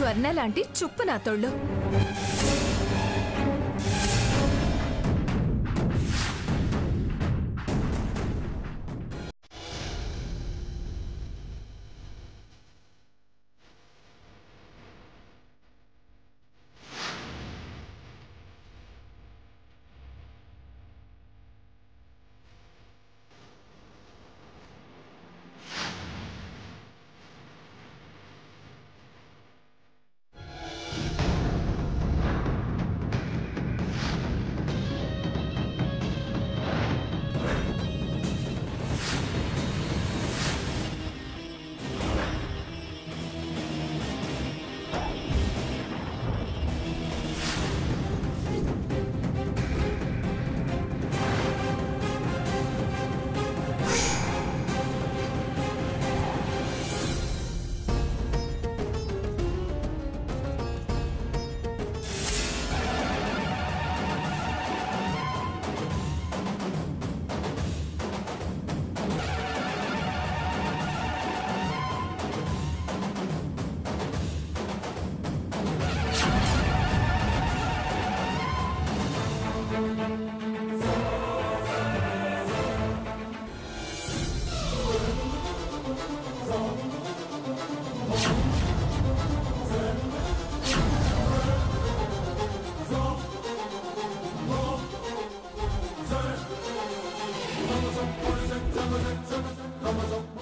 స్వర్ణ లాంటి చుప్పు నా తోళ్ళు.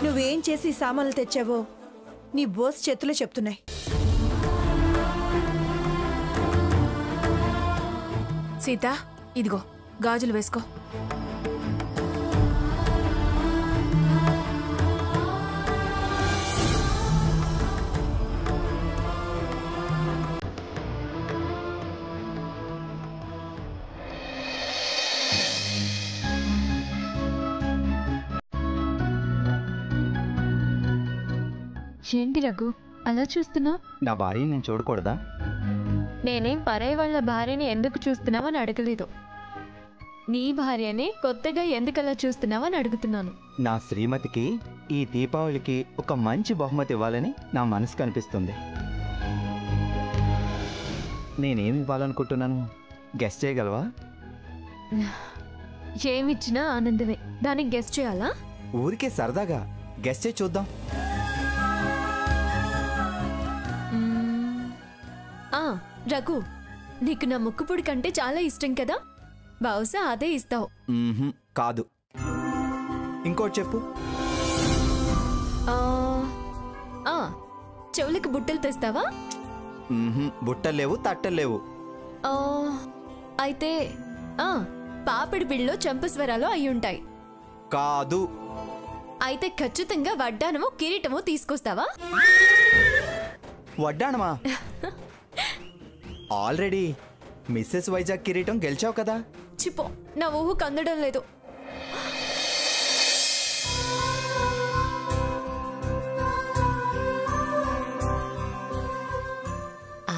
నువ్వేం చేసి సామాన్లు తెచ్చావో నీ బోస్ చేతులు చెప్తున్నాయి. సీత, ఇదిగో గాజులు వేసుకో. ఏంటి రఘు అలా చూస్తున్నా? నా భార్యని నేను చూడకూడదా? నేనేం పరాయి వాళ్ళ భార్యని ఎందుకు చూస్తున్నావని అడగలేదు. నీ భార్యని కొత్తగా ఎందుకు అలా చూస్తున్నావని అడుగుతున్నాను. నా శ్రీమతికి ఈ దీపావళికి ఒక మంచి బహుమతి ఇవ్వాలని నా మనసు కనిపిస్తుంది. నేనేమి ఇవ్వాలనుకుంటున్నాను గెస్ చేయగలవా? ఏమిచ్చినా ఆనందమే. దానికి గెస్ చేయాలా? ఊరికే సరదాగా గెస్ చేయి చూద్దాం. రఘు, నీకు నా ముక్కుపుడి కంటే చాలా ఇష్టం కదా, బహుశా అదే ఇస్తావు. కాదు, ఇంకోటి చెప్పు. చెవులకి బుట్టలు తెస్తావా? బుట్టలు లేవు, తట్టలు లేవు. అయితే పాపిడి బిళ్ళలో చెంపస్వరాలు అయ్యుంటాయి. కాదు. అయితే ఖచ్చితంగా వడ్డానమో కిరీటమో తీసుకొస్తావా? వడ్డానమా? ఆల్రెడీ మిస్సెస్ వైజాగ్ కిరీటం గెలిచావు కదా. చిపో, నా ఊహకు అందడం లేదు.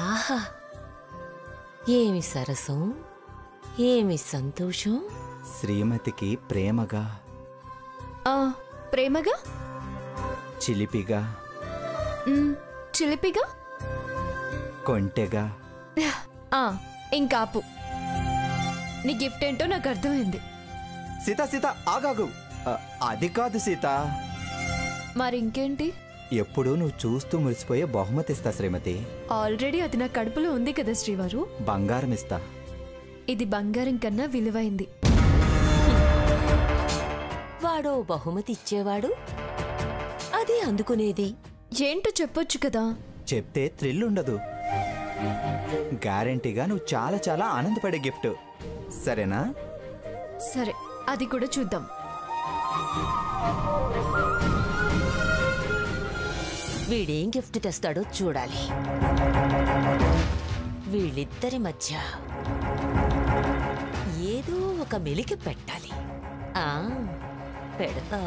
ఆహా, ఏమి సరసం, ఏమి సంతోషం. శ్రీమతికి ప్రేమగా, ప్రేమగా, చిలిపిగా, చిలిపిగా, కొంటెగా. ఇంకాపు. నీ గిఫ్ట్ ఏంటో నాకు అర్థమైంది. సీత సీత ఆగాగు. అది కాదు సీత. మరి ఇంకేంటి? ఎప్పుడు నువ్వు చూస్తూ మురిసిపోయే బహుమతి ఇస్తా శ్రీమతి. ఆల్రెడీ అది నా కడుపులో ఉంది కదా శ్రీవారు. బంగారం ఇస్తా. ఇది బంగారం కన్నా విలువైంది. వాడో బహుమతి ఇచ్చేవాడు, అది అందుకునేది. ఏంటో చెప్పొచ్చు కదా. చెప్తే థ్రిల్ ఉండదు. గ్యారెంటీగా నువ్వు చాలా చాలా ఆనందపడే గిఫ్ట్. సరేనా? సరే, అది కూడా చూద్దాం. వీడేం గిఫ్ట్ తెస్తాడో చూడాలి. వీళ్ళిద్దరి మధ్య ఏదో ఒక మెలికి పెట్టాలి. పెడతా.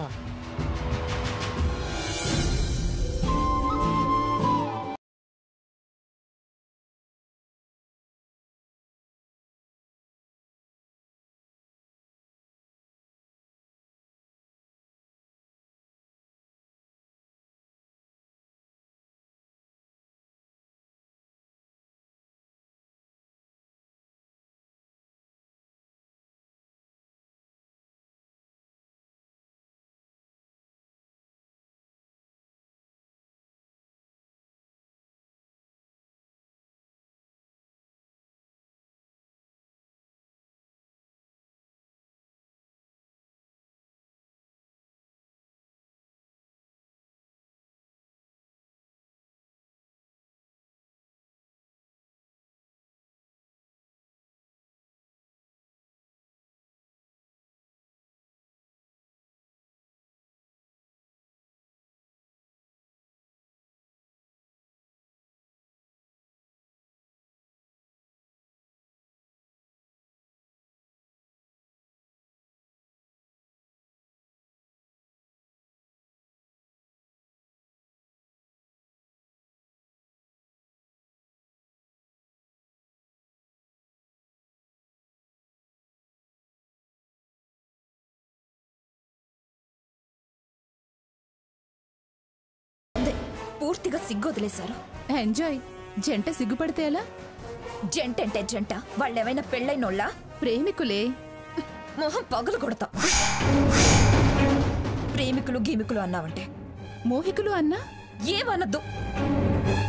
పూర్తిగా సిగ్గొదిలేశారు. ఎంజాయ్. జంట సిగ్గుపడితే ఎలా? జంటంటే జంట, వాళ్ళేమైనా పెళ్ళైనోళ్ళా? ప్రేమికులే. మొహం పగులు కొడతా. ప్రేమికులు గీమికులు అన్నావంటే మోహికులు అన్నా ఏమనద్దు.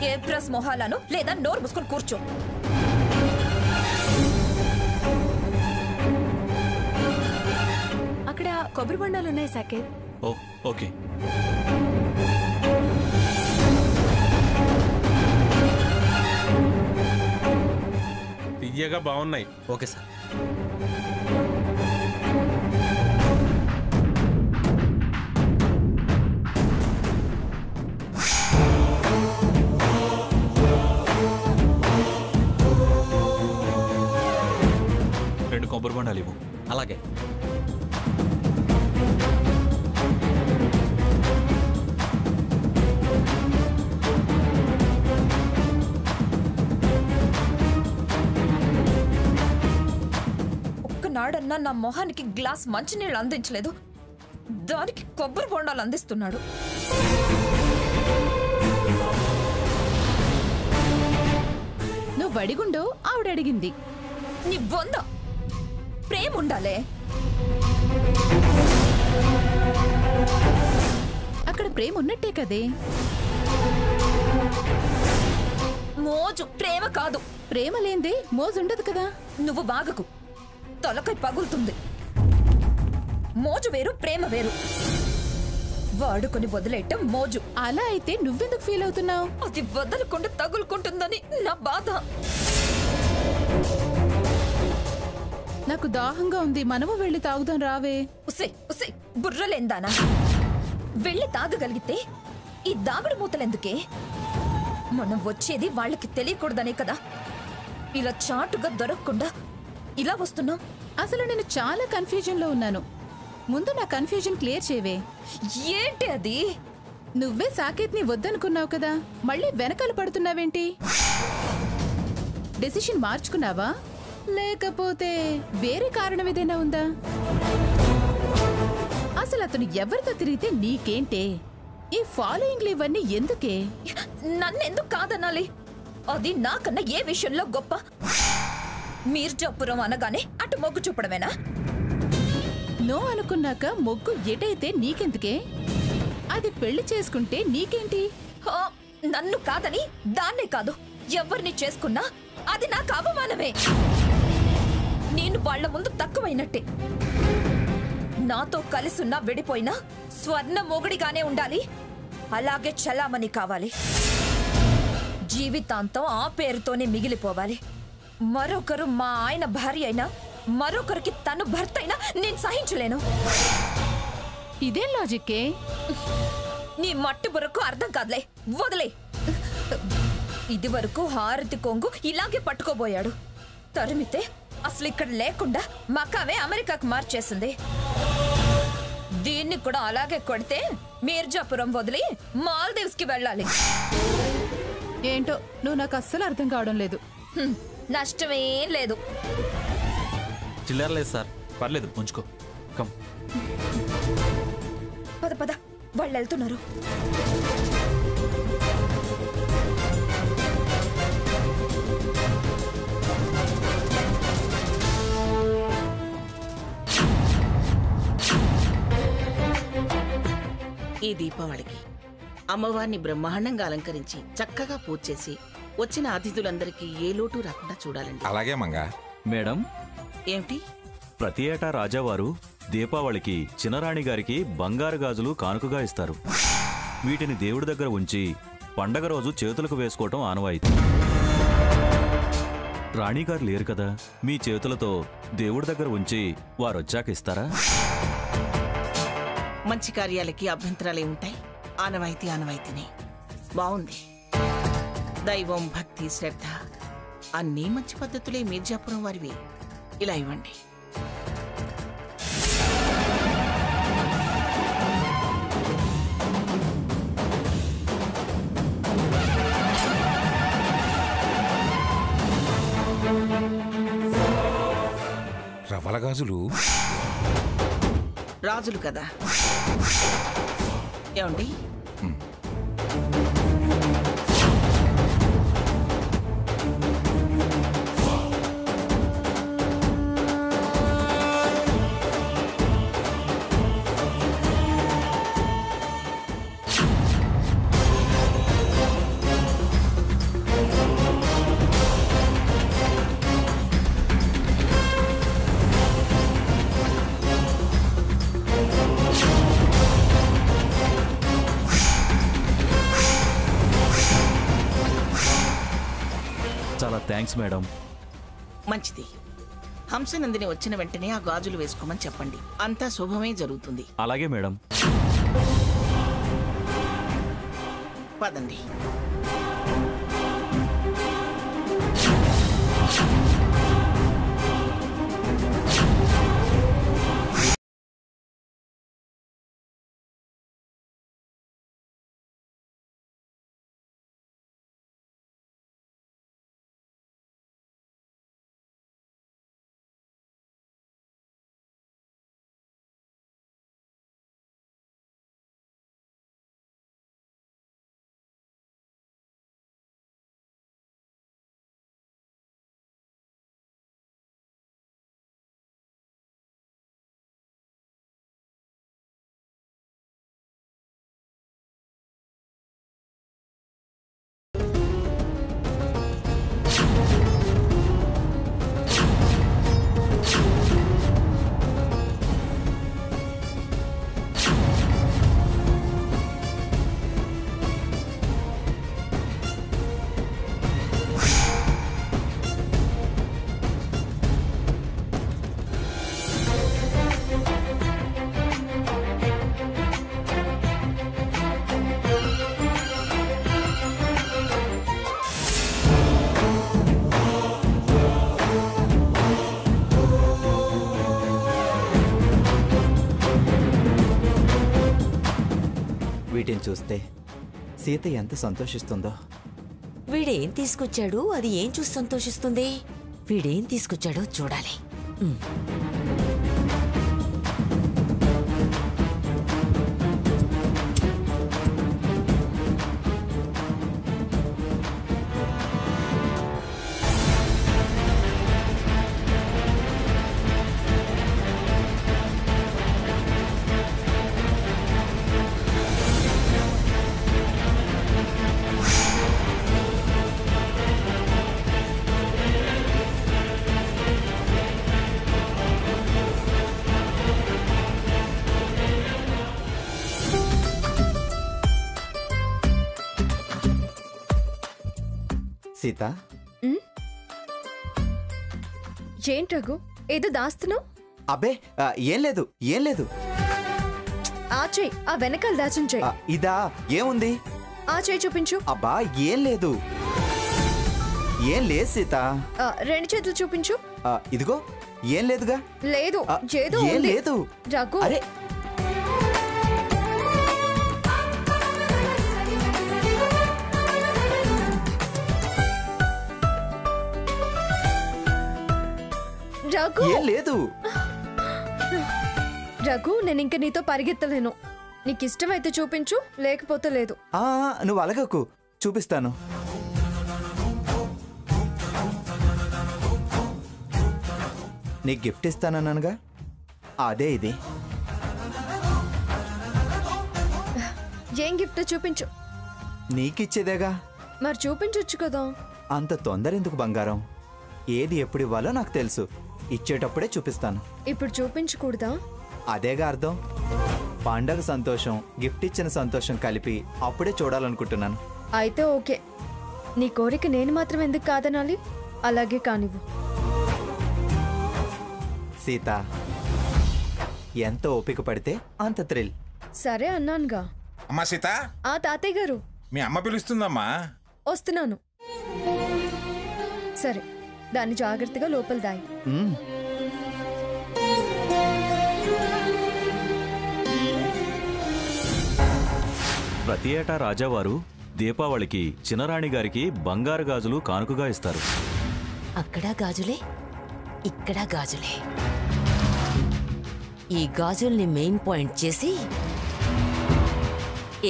ఏ ప్రెస్ మొహాలను లేదా నోరు మూసుకొని కూర్చో. అక్కడ కొబ్బరి బొండాలున్నాయి సాకేత్. ఓ ఓకే. తీయగా బాగున్నాయి. Okay sir. రెండు కొబ్బరి బొండాలు ఇవ్వు. అలాగే. ఒక్కనాడన్నా నా మొహానికి గ్లాస్ మంచినీళ్ళు అందించలేదు, దానికి కొబ్బరి బొండాలు అందిస్తున్నాడు. నువ్వు అడిగుండో ఆవిడడిగింది. నీ బొంద ప్రేమ ఉండాలే. అక్కడ ప్రేమ ఉన్నట్టే కదే. మోజు ప్రేమ కాదు. ప్రేమ లేందే మోజుండదు కదా. నువ్వు బాగకు, తొలకై పగులుతుంది. మోజు వేరు, ప్రేమ వేరు. వాడుకొని వదిలేయటం మోజు. అలా అయితే నువ్వెందుకు ఫీల్ అవుతున్నావు? అది వదలకుండా తగులుకుంటుందని నా బాధ. నాకు దాహంగా ఉంది, మనము వెళ్ళి తాగుదాం రావే. ఉసే ఉసే బుర్రలేందానా? వెళ్ళి తాగగలిగితే ఈ దాగుడు మూతలెందుకే? మనం వచ్చేది వాళ్ళకి తెలియకూడదనే కదా ఇలా చాటుగా దొరకకుండా ఇలా వస్తున్నాం. అసలు నేను చాలా కన్ఫ్యూజన్ లో ఉన్నాను. ముందు నా కన్ఫ్యూజన్ క్లియర్ చేయవే. ఏంటి అది? నువ్వే సాకేత్ ని వద్దనుకున్నావు కదా, మళ్ళీ వెనకాల పడుతున్నావేంటి? డెసిషన్ మార్చుకున్నావా లేకపోతే వేరే కారణం ఏదైనా ఉందా? అసలు అతను ఎవరితో తిరిగితే నీకేంటే? ఈ ఫాలోయింగ్లు ఇవన్నీ ఎందుకే? నన్నెందుకు కాదనాలి? అది నాకన్నా ఏ విషయంలో గొప్ప? మీర్జాపురం అనగానే అటు మొగ్గు చూపడమేనా? నో అనుకున్నాక మొగ్గు ఎటైతే నీకెందుకే? అది పెళ్లి చేసుకుంటే నీకేంటి? నన్ను కాదని దాన్నే కాదు, ఎవరిని చేసుకున్నా అది నాకు అవమానమే. నేను వాళ్ల ముందు తక్కువైనట్టే. నాతో కలిసున్నా విడిపోయినా స్వర్ణ మొగుడిగానే ఉండాలి, అలాగే చలామణి కావాలి. జీవితాంతం ఆ పేరుతోనే మిగిలిపోవాలి. మరొకరు మా ఆయన భార్య అయినా మరొకరికి తను భర్త అయినా నేను సహించలేను. ఇదేం లాజిక్కే? నీ మట్టి బుర్రకు అర్థం కాదులే, వదిలే. ఇది వరకు హారతి కొంగు ఇలాగే పట్టుకోబోయాడు. తరిమితే అసలు ఇక్కడ లేకుండా మకావే అమెరికాకు మార్చేసింది. దీన్ని కూడా అలాగే కొడితే మీర్జాపురం వదిలి మాల్దీవ్స్ కి వెళ్ళాలి. ఏంటో నువ్వు నాకు అస్సలు అర్థం కావడం లేదు. నష్టమేం లేదు. చిల్లరలేదు సార్, పర్లేదు ఉంచుకో. కమ్. పద పద, వాళ్ళు వెళ్తున్నారు. ఈ దీపావళికి అమ్మవారిని బ్రహ్మాండంగా అలంకరించి చక్కగా పూజ చేసి వచ్చిన అతిథులందరికీ ఏ లోటు రాకుండా చూడాలండి. అలాగే మంగా. మేడం, ఏమిటి? ప్రతి ఏటా రాజావారు దీపావళికి చిన్నరాణి గారికి బంగారు గాజులు కానుకగా ఇస్తారు. వీటిని దేవుడి దగ్గర ఉంచి పండగ రోజు చేతులకు వేసుకోవటం ఆనవాయితీ. రాణిగారు లేరు కదా, మీ చేతులతో దేవుడి దగ్గర ఉంచి వారొచ్చాక ఇస్తారా? మంచి కార్యాలకి అభ్యంతరాలే ఉంటాయి. ఆనవాయితీ ఆనవాయితీనే. బాగుంది. దైవం, భక్తి, శ్రద్ధ అన్నీ మంచి పద్ధతులే మీర్జాపురం వారివి. ఇలా ఇవ్వండి. రవ్వల గాజులు రాజులు కదా. ఏమండి? Thanks madam. మంచిది. హంసనందిని వచ్చిన వెంటనే ఆ గాజులు వేసుకోమని చెప్పండి. అంతా శుభమే జరుగుతుంది. అలాగే మేడం. పదండి. వీటిని చూస్తే సీత ఎంత సంతోషిస్తుందో. వీడేం తీసుకొచ్చాడు, అది ఏం చూసి సంతోషిస్తుంది? వీడేం తీసుకొచ్చాడో చూడాలి. సీత, ఏంటి రఘు, ఏదో దాస్తున్నావు? అబ్బే ఏం లేదు, ఏం లేదు. ఆ చెయ్యి, ఆ వెనకాల దాచిన చెయ్యి. ఇదా? ఏముంది? ఆ చెయ్యి చూపించు. అబ్బా ఏం లేదు, ఏం లేదు సీత. రెండు చేతులు చూపించు. ఇదిగో ఏం లేదుగా. లేదు, ఏదో ఏం ఉంది. లేదు రఘు. అరే రఘు, ఏం లేదు. రఘు, నేను ఇంక నీతో పరిగెత్తలేను. నీకు ఇష్టమైతే చూపించు, లేకపోతే లేదు. నువ్వు అలగకు, చూపిస్తాను. నీకు గిఫ్ట్ ఇస్తానన్నానుగా, అదే ఇది. ఏం గిఫ్ట్ చూపించు. నీకిచ్చేదేగా. మరి చూపించొచ్చు కదా. అంత తొందర ఎందుకు బంగారం? ఏది ఎప్పుడు ఇవ్వాలో నాకు తెలుసు. ఇచ్చేటప్పుడే చూపిస్తాను. ఇప్పుడు చూపించకూడదా? అదేగా అర్థం. పండగ సంతోషం, గిఫ్ట్ ఇచ్చిన సంతోషం కలిపి అప్పుడే చూడాలనుకుంటున్నాను. అయితే ఓకే. నీ కోరిక నేను మాత్రం ఎందుకు కాదనాలి? అలాగే కానివ్వు. సీత, ఎంత ఓపిక పడితే అంత థ్రిల్. సరే అన్నానుగా. అమ్మా సీత. ఆ తాతయ్య గారు. మీ అమ్మ పిలుస్తుందమ్మా. వస్తున్నాను. సరే, దాన్ని జాగ్రత్తగా లోపల దాయి. ప్రతి ఏటా రాజావారు దీపావళికి చినరాణి గారికి బంగారు గాజులు కానుకగా ఇస్తారు. అక్కడ గాజులే, ఇక్కడ గాజులే. ఈ గాజుల్ని మెయిన్ పాయింట్ చేసి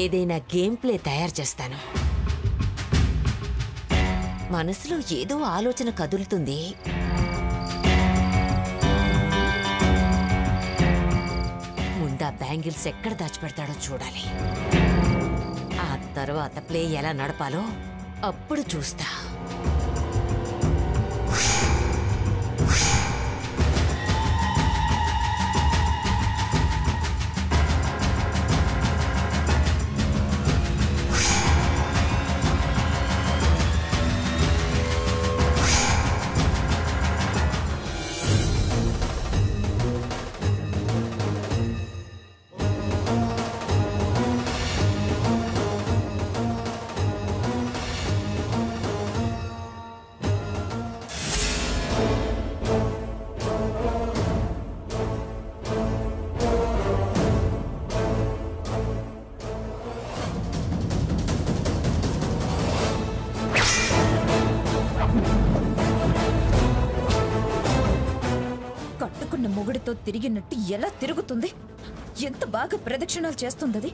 ఏదైనా గేమ్ ప్లే తయారు చేస్తాను. మనసులో ఏదో ఆలోచన కదులుతుంది. ముందా బ్యాంగిల్స్ ఎక్కడ దాచిపెడతాడో చూడాలి. ఆ తర్వాత ప్లే ఎలా నడపాలో అప్పుడు చూస్తా. తాతతో తిరిగినట్టు ఎలా తిరుగుతుంది? ఎంత బాగా ప్రదక్షిణాలు చేస్తుంది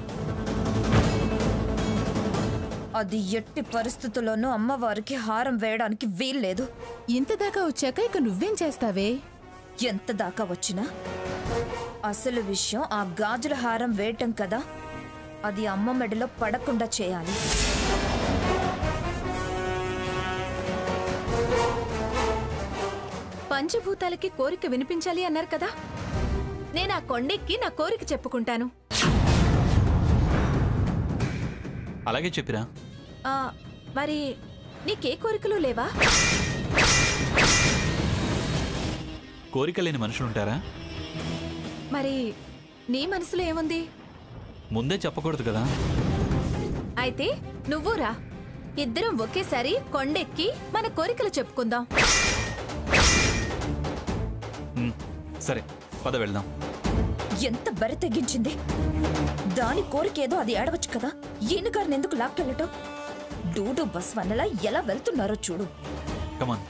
అది ఎట్టి పరిస్థితుల్లోనూ అమ్మవారికి హారం వేయడానికి వీల్లేదు. ఇంత దాకా వచ్చాక ఇక నువ్వేం చేస్తావే? ఎంత దాకా వచ్చినా అసలు విషయం ఆ గాజుల హారం వేయటం కదా. అది అమ్మ మెడలో పడకుండా చేయాలి. పంచభూతాలకి కోరిక వినిపించాలి అన్నారు కదా, నేను ఆ కొండెక్కి నా కోరిక చెప్పుకుంటాను. అలాగే చెప్పిరా. మరి నీకే కోరికలు లేవా? కోరిక లేని మనుషులుంటారా? మరి నీ మనసులో ఏముంది? ముందే చెప్పకూడదు కదా. అయితే నువ్వు రా, ఇద్దరం ఒకేసారి కొండెక్కి మన కోరికలు చెప్పుకుందాం. సరే పద వెళ్దాం. ఎంత బరి తెగించింది. దాని కోరికేదో అది ఏడవచ్చు కదా. ఈయన గారిని ఎందుకు లాక్కెళ్ళటం? డూడు బస్ వన్నలా ఎలా వెళ్తున్నారో చూడు. కమాన్.